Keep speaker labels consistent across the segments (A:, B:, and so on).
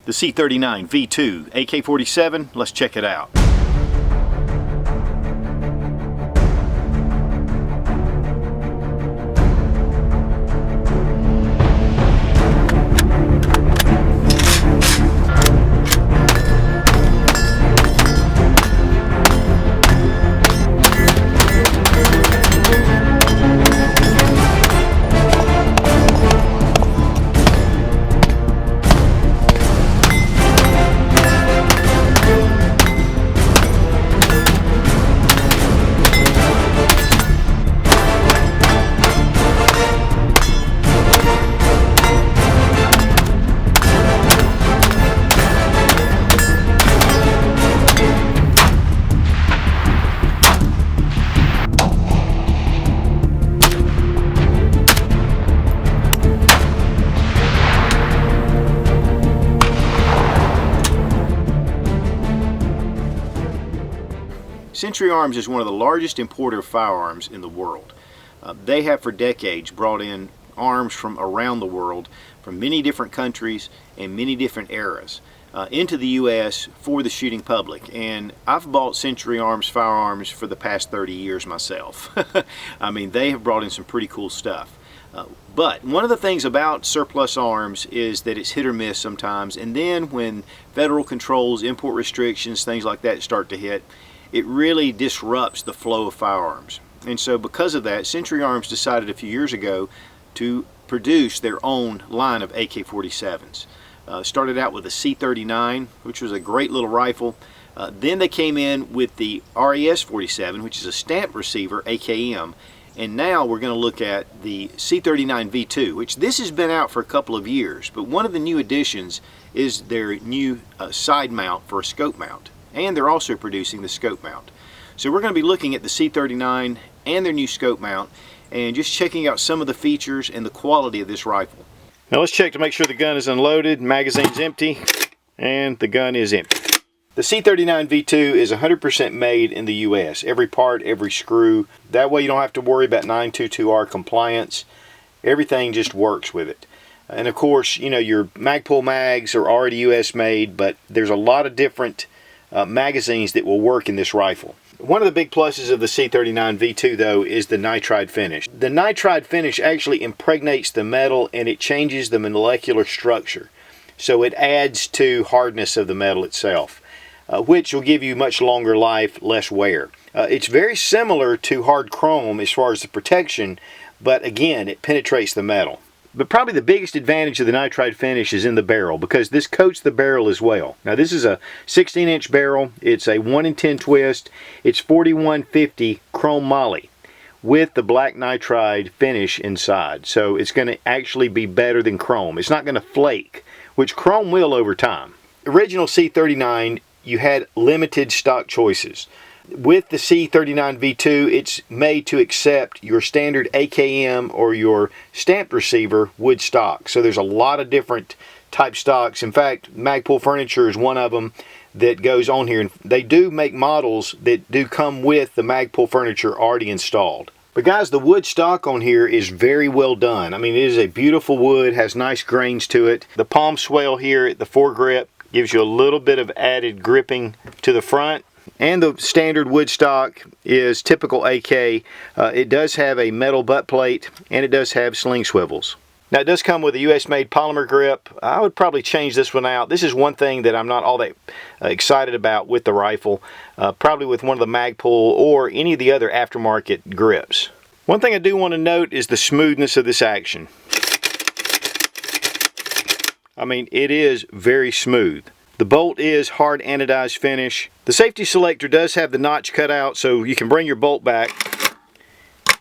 A: the C39 V2 AK-47. Let's check it out. Century Arms is one of the largest importer of firearms in the world. They have for decades brought in arms from around the world, from many different countries and many different eras, into the U.S. for the shooting public. And I've bought Century Arms firearms for the past 30 years myself. I mean, they have brought in some pretty cool stuff. But one of the things about surplus arms is that it's hit or miss sometimes, and then when federal controls, import restrictions, things like that start to hit, it really disrupts the flow of firearms. And so because of that, Century Arms decided a few years ago to produce their own line of AK-47s. Started out with a C39, which was a great little rifle. Then they came in with the RES-47, which is a stamped receiver, AKM. And now we're going to look at the C39 V2, which this has been out for a couple of years. But one of the new additions is their new side mount for a scope mount. And they're also producing the scope mount. So we're going to be looking at the C39 and their new scope mount and just checking out some of the features and the quality of this rifle. Now let's check to make sure the gun is unloaded, magazine's empty, and the gun is empty. The C39 V2 is 100% made in the U.S. Every part, every screw. That way you don't have to worry about 922R compliance. Everything just works with it. And of course, you know, your Magpul mags are already U.S. made, but there's a lot of different magazines that will work in this rifle. One of the big pluses of the C39 V2 though is the nitride finish. The nitride finish actually impregnates the metal and it changes the molecular structure. So it adds to hardness of the metal itself, which will give you much longer life, less wear. It's very similar to hard chrome as far as the protection, but again, it penetrates the metal. But probably the biggest advantage of the nitride finish is in the barrel, because this coats the barrel as well. Now this is a 16-inch barrel. It's a 1 in 10 twist. It's 4150 chrome moly with the black nitride finish inside. So it's going to actually be better than chrome. It's not going to flake, which chrome will over time. Original C39, you had limited stock choices. With the C39 V2, it's made to accept your standard AKM or your stamped receiver wood stock. So there's a lot of different type stocks. In fact, Magpul Furniture is one of them that goes on here. And they do make models that do come with the Magpul Furniture already installed. But guys, the wood stock on here is very well done. I mean, it is a beautiful wood, has nice grains to it. The palm swell here at the foregrip gives you a little bit of added gripping to the front. And the standard wood stock is typical AK. It does have a metal butt plate and it does have sling swivels. Now it does come with a US made polymer grip. I would probably change this one out. This is one thing that I'm not all that excited about with the rifle. Probably with one of the Magpul or any of the other aftermarket grips. One thing I do want to note is the smoothness of this action. I mean, it is very smooth. The bolt is hard anodized finish. The safety selector does have the notch cut out, so you can bring your bolt back,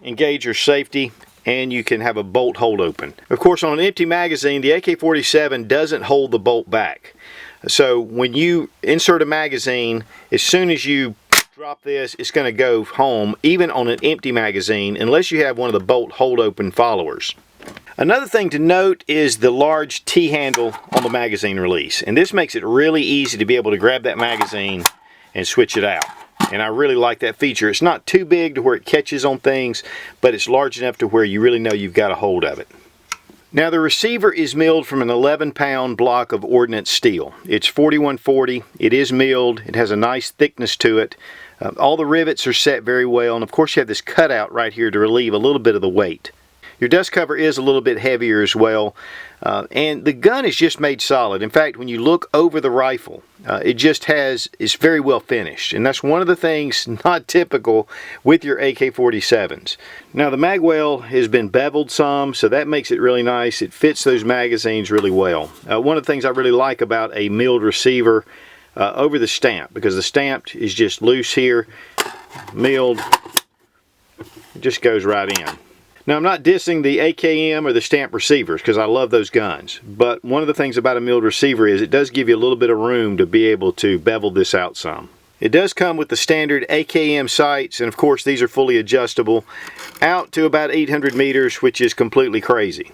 A: engage your safety, and you can have a bolt hold open. Of course, on an empty magazine, the AK-47 doesn't hold the bolt back. So when you insert a magazine, as soon as you drop this, it's going to go home, even on an empty magazine, unless you have one of the bolt hold open followers. Another thing to note is the large T-handle on the magazine release. And this makes it really easy to be able to grab that magazine and switch it out. And I really like that feature. It's not too big to where it catches on things, but it's large enough to where you really know you've got a hold of it. Now the receiver is milled from an 11-pound block of ordnance steel. It's 4140, it is milled, it has a nice thickness to it. All the rivets are set very well, and of course you have this cutout right here to relieve a little bit of the weight. Your dust cover is a little bit heavier as well, and the gun is just made solid. In fact, when you look over the rifle, it's very well finished, and that's one of the things not typical with your AK-47s. Now the mag well has been beveled some, so that makes it really nice. It fits those magazines really well. One of the things I really like about a milled receiver over the stamp, because the stamp is just loose here, milled, it just goes right in. Now I'm not dissing the AKM or the stamp receivers because I love those guns, but one of the things about a milled receiver is it does give you a little bit of room to be able to bevel this out some. It does come with the standard Akm Sights, and of course these are fully adjustable out to about 800 meters, which is completely crazy.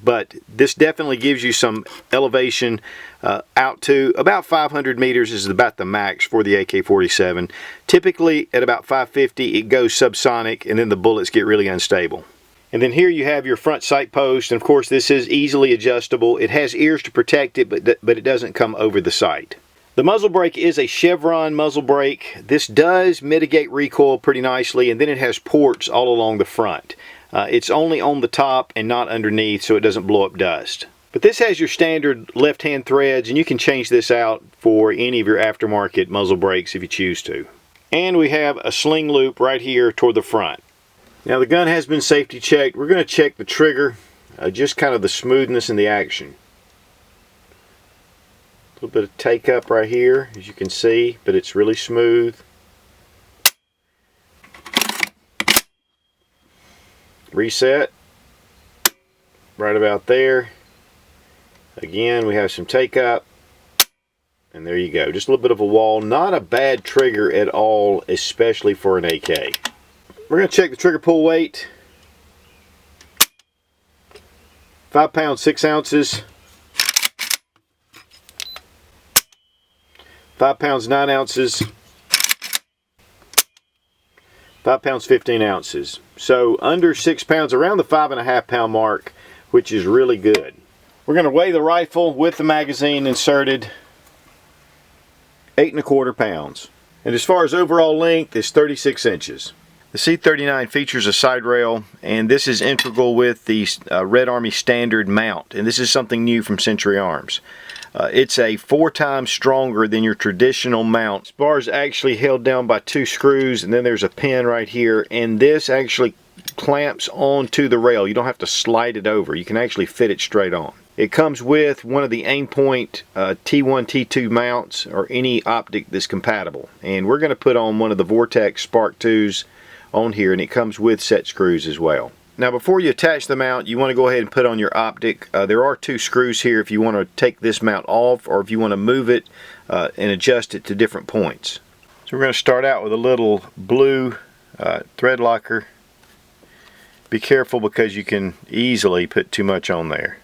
A: But this definitely gives you some elevation out to about 500 meters is about the max for the AK-47. Typically at about 550 it goes subsonic, and then the bullets get really unstable. And then here you have your front sight post, and of course this is easily adjustable. It has ears to protect it, but it doesn't come over the sight. The muzzle brake is a chevron muzzle brake. This does mitigate recoil pretty nicely, and then it has ports all along the front. It's only on the top and not underneath, so it doesn't blow up dust. But this has your standard left-hand threads, and you can change this out for any of your aftermarket muzzle brakes if you choose to. And we have a sling loop right here toward the front. Now the gun has been safety checked. We're going to check the trigger, just kind of the smoothness and the action. A little bit of take up right here, as you can see, but it's really smooth. Reset, right about there. Again, we have some take up, and there you go. Just a little bit of a wall. Not a bad trigger at all, especially for an AK. We're going to check the trigger pull weight. 5 pounds 6 ounces. 5 pounds 9 ounces. 5 pounds 15 ounces. So under 6 pounds, around the 5.5 pound mark, which is really good. We're going to weigh the rifle with the magazine inserted. 8.25 pounds. And as far as overall length, it's 36 inches. The C39 features a side rail, and this is integral with the Red Army standard mount, and this is something new from Century Arms. It's a 4 times stronger than your traditional mount. This bar is actually held down by 2 screws, and then there's a pin right here, and this actually clamps onto the rail. You don't have to slide it over. You can actually fit it straight on. It comes with one of the Aimpoint T1, T2 mounts, or any optic that's compatible. And we're going to put on one of the Vortex Spark 2s on here, and it comes with set screws as well. Now before you attach the mount, you want to go ahead and put on your optic. There are 2 screws here if you want to take this mount off, or if you want to move it and adjust it to different points. So we're going to start out with a little blue thread locker. Be careful because you can easily put too much on there.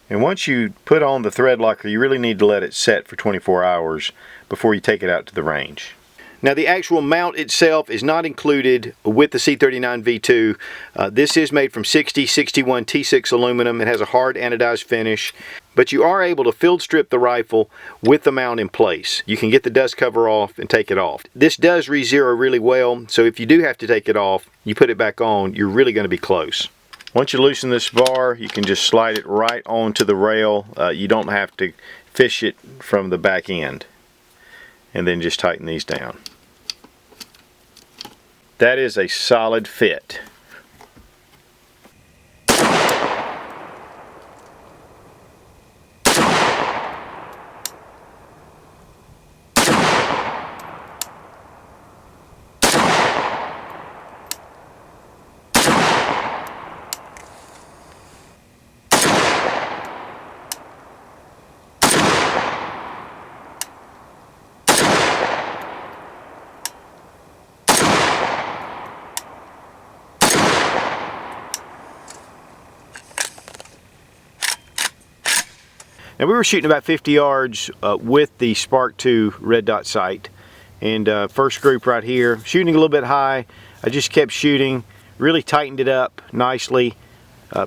A: And once you put on the thread locker, you really need to let it set for 24 hours before you take it out to the range. Now the actual mount itself is not included with the C39 V2. This is made from 6061 T6 aluminum. It has a hard anodized finish, but you are able to field strip the rifle with the mount in place. You can get the dust cover off and take it off. This does re-zero really well, so if you do have to take it off, you put it back on, you're really going to be close. Once you loosen this bar, you can just slide it right onto the rail. You don't have to fish it from the back end. And then just tighten these down. That is a solid fit. Now we were shooting about 50 yards with the Spark 2 red dot sight, and first group right here, shooting a little bit high. I just kept shooting, really tightened it up nicely,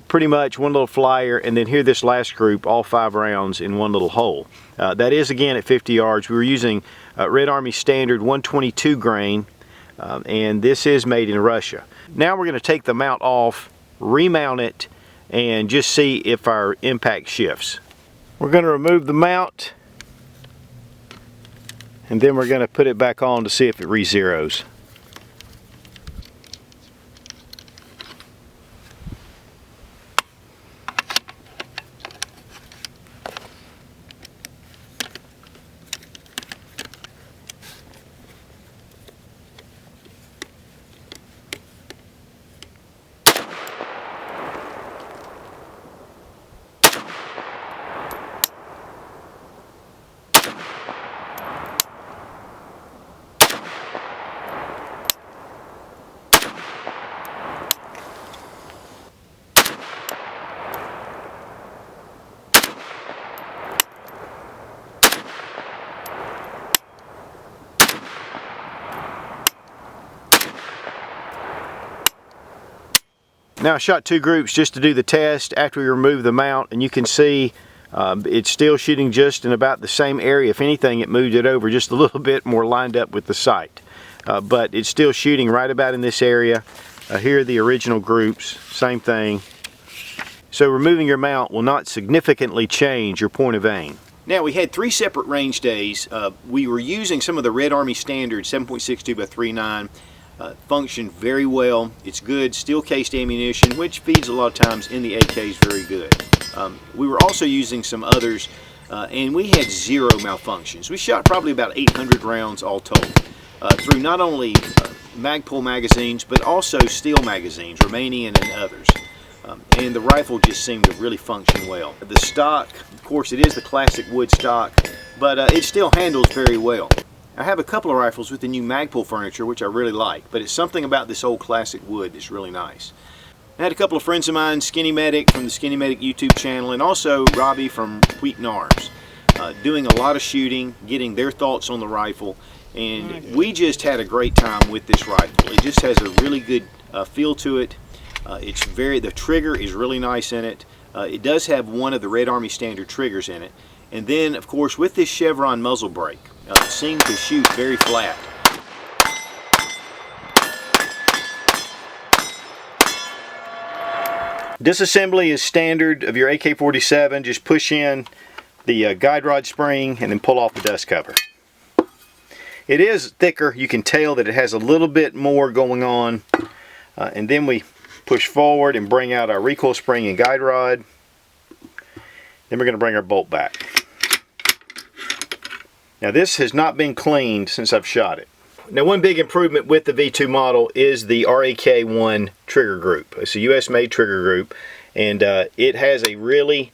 A: pretty much one little flyer, and then here this last group, all 5 rounds in one little hole. That is again at 50 yards. We were using Red Army standard 122 grain, and this is made in Russia. Now we're going to take the mount off, remount it, and just see if our impact shifts. We're going to remove the mount, and then we're going to put it back on to see if it re-zeros. Now I shot 2 groups just to do the test after we remove the mount, and you can see it's still shooting just in about the same area. If anything, it moved it over just a little bit more lined up with the sight. But it's still shooting right about in this area. Here are the original groups, same thing. So removing your mount will not significantly change your point of aim. Now we had 3 separate range days. We were using some of the Red Army standard 7.62 by 3.9. Functioned very well. It's good steel cased ammunition, which feeds a lot of times in the AKs very good. We were also using some others, and we had 0 malfunctions. We shot probably about 800 rounds all told, through not only Magpul magazines but also steel magazines, Romanian and others. And the rifle just seemed to really function well. The stock, of course, it is the classic wood stock, but it still handles very well. I have a couple of rifles with the new Magpul furniture, which I really like, but it's something about this old classic wood that's really nice. I had a couple of friends of mine, Skinny Medic from the Skinny Medic YouTube channel, and also Robbie from Wheaton Arms, doing a lot of shooting, getting their thoughts on the rifle, and we just had a great time with this rifle. It just has a really good feel to it. The trigger is really nice in it. It does have one of the Red Army standard triggers in it, and then of course with this chevron muzzle brake, it seems to shoot very flat. Disassembly is standard of your AK-47. Just push in the guide rod spring and then pull off the dust cover. It is thicker. You can tell that it has a little bit more going on. And then we push forward and bring out our recoil spring and guide rod. Then we're going to bring our bolt back. Now this has not been cleaned since I've shot it. Now one big improvement with the V2 model is the RAK1 trigger group. It's a US made trigger group, and it has a really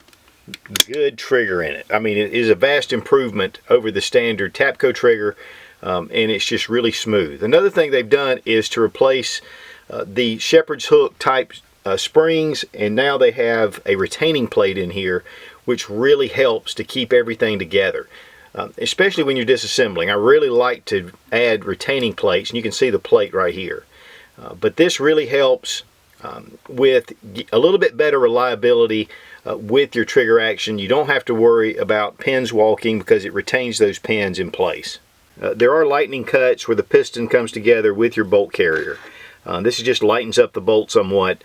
A: good trigger in it. I mean, it is a vast improvement over the standard Tapco trigger, and it's just really smooth. Another thing they've done is to replace the shepherd's hook type springs, and now they have a retaining plate in here, which really helps to keep everything together. Especially when you're disassembling. I really like to add retaining plates, and you can see the plate right here. But this really helps with a little bit better reliability with your trigger action. You don't have to worry about pins walking because it retains those pins in place. There are lightning cuts where the piston comes together with your bolt carrier. This just lightens up the bolt somewhat.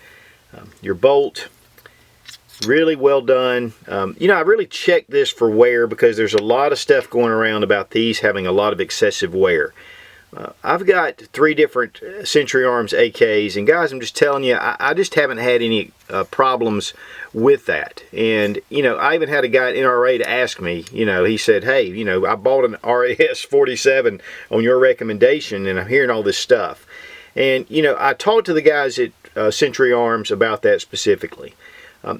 A: Your bolt, really well done. You know, I really checked this for wear because there's a lot of stuff going around about these having a lot of excessive wear. I've got 3 different Century Arms AKs, and guys, I'm just telling you, I just haven't had any problems with that. And you know, I even had a guy at NRA to ask me, you know, he said, hey, you know, I bought an RAS-47 on your recommendation, and I'm hearing all this stuff. And you know, I talked to the guys at Century Arms about that specifically.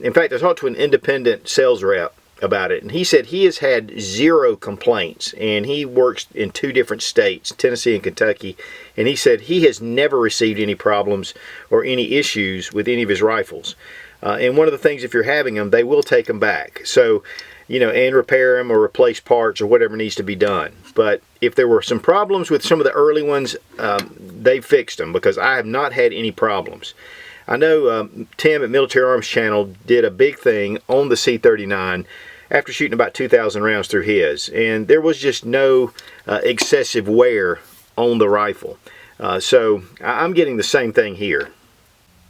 A: In fact, I talked to an independent sales rep about it, and he said he has had 0 complaints, and he works in 2 different states, Tennessee and Kentucky, and he said he has never received any problems or any issues with any of his rifles. And one of the things, if you're having them, they will take them back. So, you know, and repair them or replace parts or whatever needs to be done. But if there were some problems with some of the early ones, they fixed them because I have not had any problems. I know Tim at Military Arms Channel did a big thing on the C39 after shooting about 2,000 rounds through his, and there was just no excessive wear on the rifle. So I'm getting the same thing here.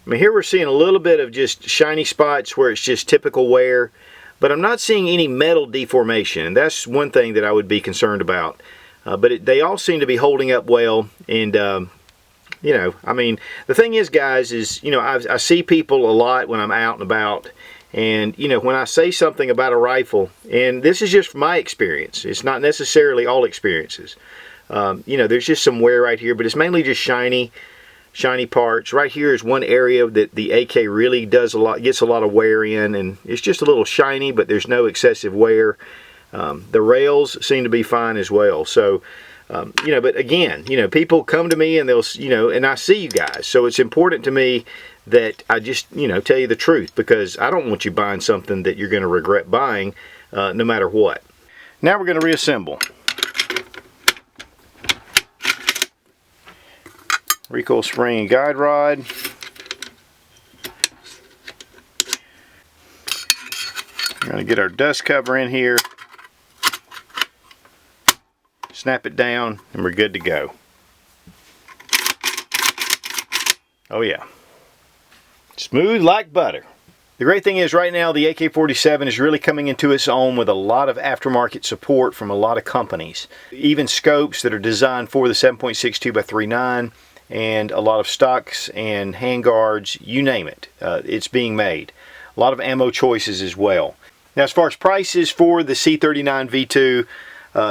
A: I mean, here we're seeing a little bit of just shiny spots where it's just typical wear, but I'm not seeing any metal deformation, and that's one thing that I would be concerned about. But they all seem to be holding up well, and you know, I mean, the thing is, guys, is, you know, I see people a lot when I'm out and about, and, you know, when I say something about a rifle, and this is just my experience, it's not necessarily all experiences. You know, there's just some wear right here, but it's mainly just shiny parts. Right here is one area that the AK really does gets a lot of wear in, and it's just a little shiny, but there's no excessive wear. The rails seem to be fine as well. So, you know, but again, you know, people come to me and they'll, you know, and I see you guys. So it's important to me that I just, you know, tell you the truth, because I don't want you buying something that you're going to regret buying no matter what. Now we're going to reassemble. Recoil spring and guide rod. We're going to get our dust cover in here. Snap it down and we're good to go. Oh yeah. Smooth like butter. The great thing is right now the AK-47 is really coming into its own with a lot of aftermarket support from a lot of companies. Even scopes that are designed for the 7.62 by 39 and a lot of stocks and handguards, you name it, it's being made. A lot of ammo choices as well. Now as far as prices for the C39 V2,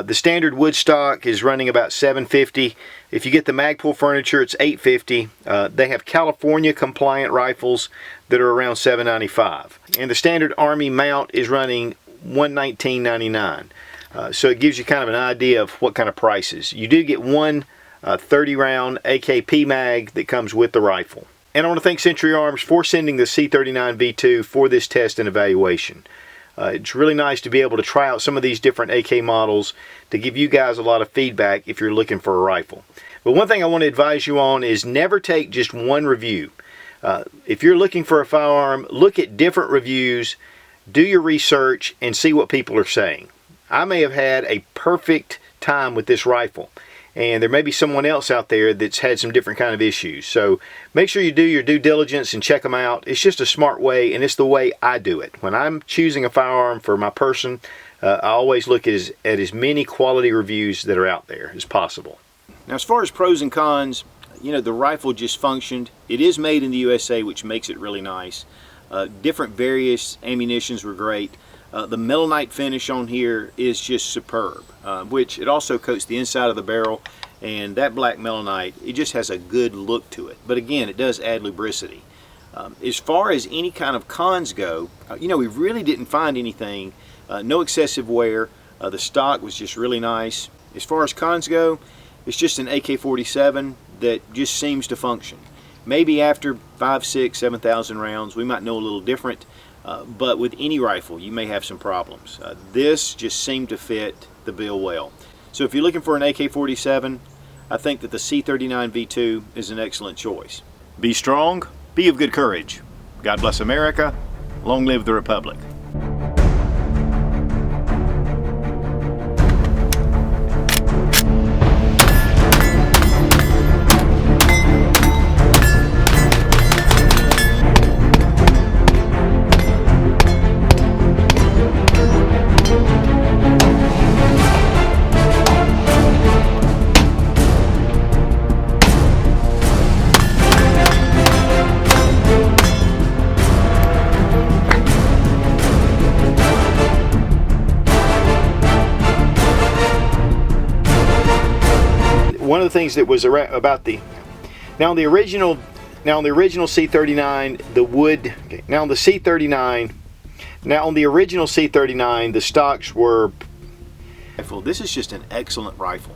A: the standard wood stock is running about $750. If you get the Magpul furniture, it's $850. They have California compliant rifles that are around $795. And the standard Army mount is running $119.99. So it gives you kind of an idea of what kind of prices. You do get one 30-round AKP mag that comes with the rifle. And I want to thank Century Arms for sending the C39 V2 for this test and evaluation. It's really nice to be able to try out some of these different AK models to give you guys a lot of feedback if you're looking for a rifle. But one thing I want to advise you on is never take just one review. If you're looking for a firearm, look at different reviews, do your research, and see what people are saying. I may have had a perfect time with this rifle, and there may be someone else out there that's had some different kind of issues. So make sure you do your due diligence and check them out. It's just a smart way, and it's the way I do it. When I'm choosing a firearm for my person, I always look at as many quality reviews that are out there as possible. Now as far as pros and cons, you know, the rifle just functioned. It is made in the USA, which makes it really nice. Different various ammunitions were great. The melanite finish on here is just superb, which it also coats the inside of the barrel, and that black melanite, it just has a good look to it. But again, it does add lubricity. As far as any kind of cons go, you know, we really didn't find anything. No excessive wear. The stock was just really nice. As far as cons go, it's just an AK-47 that just seems to function. Maybe after 5, 6, 7,000 rounds, we might know a little different. But with any rifle, you may have some problems. This just seemed to fit the bill well. So if you're looking for an AK-47, I think that the C39 V2 is an excellent choice. Be strong, be of good courage. God bless America. Long live the Republic. One of the things that was about the on the original C39, the wood, now on the C39, now on the original C39, the stocks were. This is just an excellent rifle.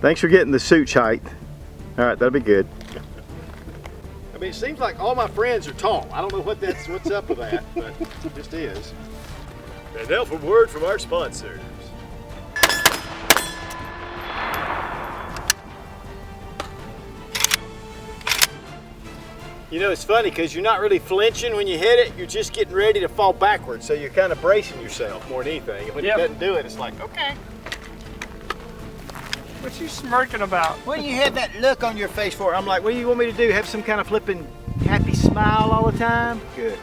A: Thanks for getting the suit height. All right, that'll be good. I mean, it seems like all my friends are tall. I don't know what's up with that, but it just is.
B: And now for word from our sponsors.
A: You know, it's funny because you're not really flinching when you hit it. You're just getting ready to fall backwards. So you're kind of bracing yourself more than anything. And when it doesn't do it, it's like, okay.
C: What you smirking about?
A: What do you have that look on your face for? I'm like, what do you want me to do? Have some kind of flipping happy smile all the time? Good.